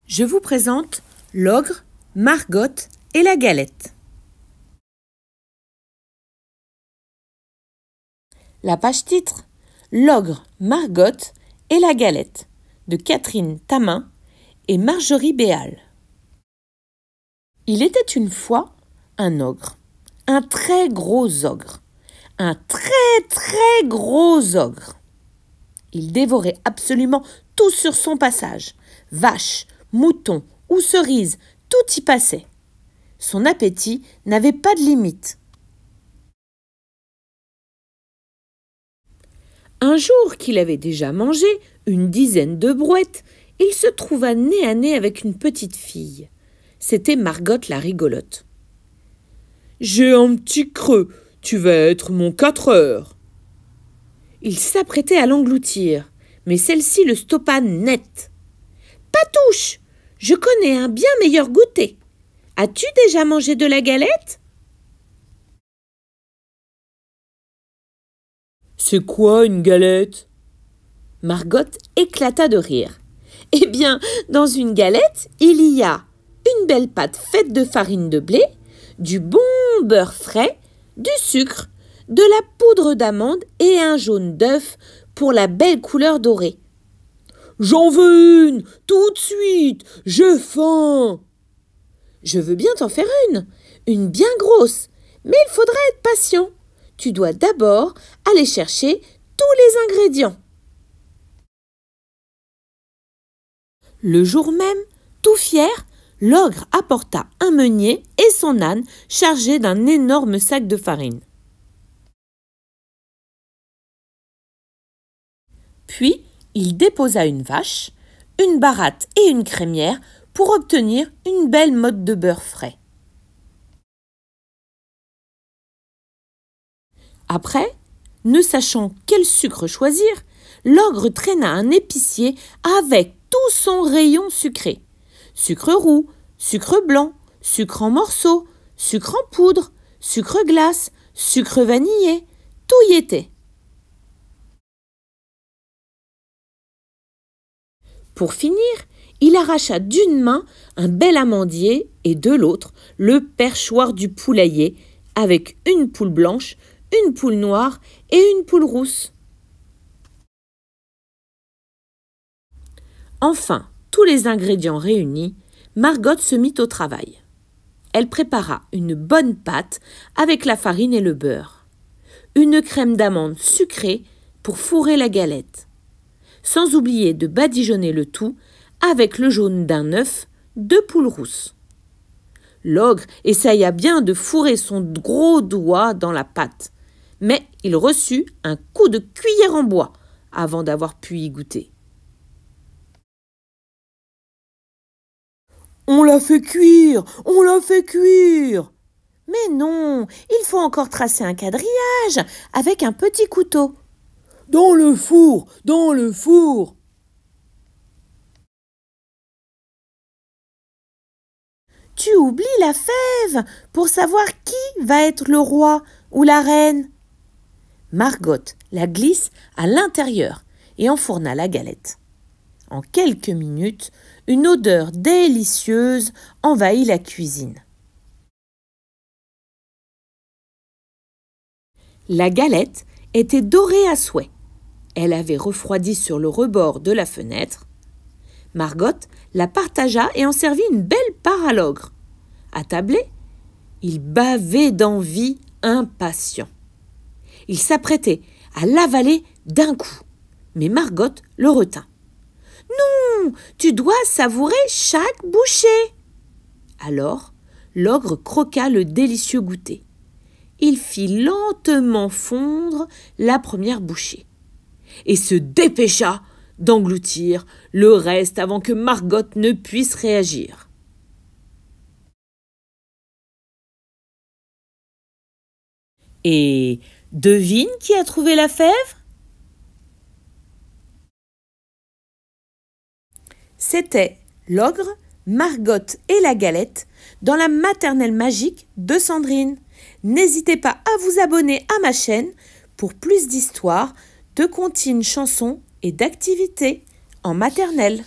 Je vous présente l'ogre, Margotte et la galette. La page titre: L'ogre, Margotte et la galette de Catherine Tamin et Marjorie Béal. Il était une fois un ogre, un très gros ogre, un très gros ogre. Il dévorait absolument tout sur son passage, vaches, moutons ou cerises, tout y passait. Son appétit n'avait pas de limite. Un jour qu'il avait déjà mangé une dizaine de brouettes, il se trouva nez à nez avec une petite fille. C'était Margotte la rigolote. « J'ai un petit creux, tu vas être mon 4 heures. » Il s'apprêtait à l'engloutir, mais celle-ci le stoppa net. « Patouche, je connais un bien meilleur goûter. As-tu déjà mangé de la galette ?»« C'est quoi une galette ?» Margotte éclata de rire. « Eh bien, dans une galette, il y a une belle pâte faite de farine de blé, du bon beurre frais, du sucre, de la poudre d'amande et un jaune d'œuf pour la belle couleur dorée. »« J'en veux une, tout de suite, j'ai faim. »« Je veux bien t'en faire une bien grosse, mais il faudra être patient. Tu dois d'abord aller chercher tous les ingrédients. » Le jour même, tout fier, l'ogre apporta un meunier et son âne chargés d'un énorme sac de farine. Puis, il déposa une vache, une baratte et une crémière pour obtenir une belle motte de beurre frais. Après, ne sachant quel sucre choisir, l'ogre traîna un épicier avec tout son rayon sucré. Sucre roux, sucre blanc, sucre en morceaux, sucre en poudre, sucre glace, sucre vanillé, tout y était. Pour finir, il arracha d'une main un bel amandier et de l'autre le perchoir du poulailler avec une poule blanche, une poule noire et une poule rousse. Enfin, tous les ingrédients réunis, Margotte se mit au travail. Elle prépara une bonne pâte avec la farine et le beurre, une crème d'amande sucrée pour fourrer la galette, sans oublier de badigeonner le tout avec le jaune d'un œuf, 2 poules rousses. L'ogre essaya bien de fourrer son gros doigt dans la pâte, mais il reçut un coup de cuillère en bois avant d'avoir pu y goûter. « On l'a fait cuire, on l'a fait cuire !»« Mais non, il faut encore tracer un quadrillage avec un petit couteau. »« Dans le four, dans le four !» « Tu oublies la fève pour savoir qui va être le roi ou la reine. » Margotte la glisse à l'intérieur et enfourna la galette. En quelques minutes, une odeur délicieuse envahit la cuisine. La galette était dorée à souhait. Elle avait refroidi sur le rebord de la fenêtre. Margotte la partagea et en servit une belle part à l'ogre. Attablé, il bavait d'envie impatient. Il s'apprêtait à l'avaler d'un coup, mais Margotte le retint. « Non, tu dois savourer chaque bouchée. » Alors, l'ogre croqua le délicieux goûter. Il fit lentement fondre la première bouchée et se dépêcha d'engloutir le reste avant que Margotte ne puisse réagir. Et devine qui a trouvé la fève? C'était l'ogre, Margotte et la galette dans la maternelle magique de Sandrine. N'hésitez pas à vous abonner à ma chaîne pour plus d'histoires, de comptines chansons et d'activités en maternelle.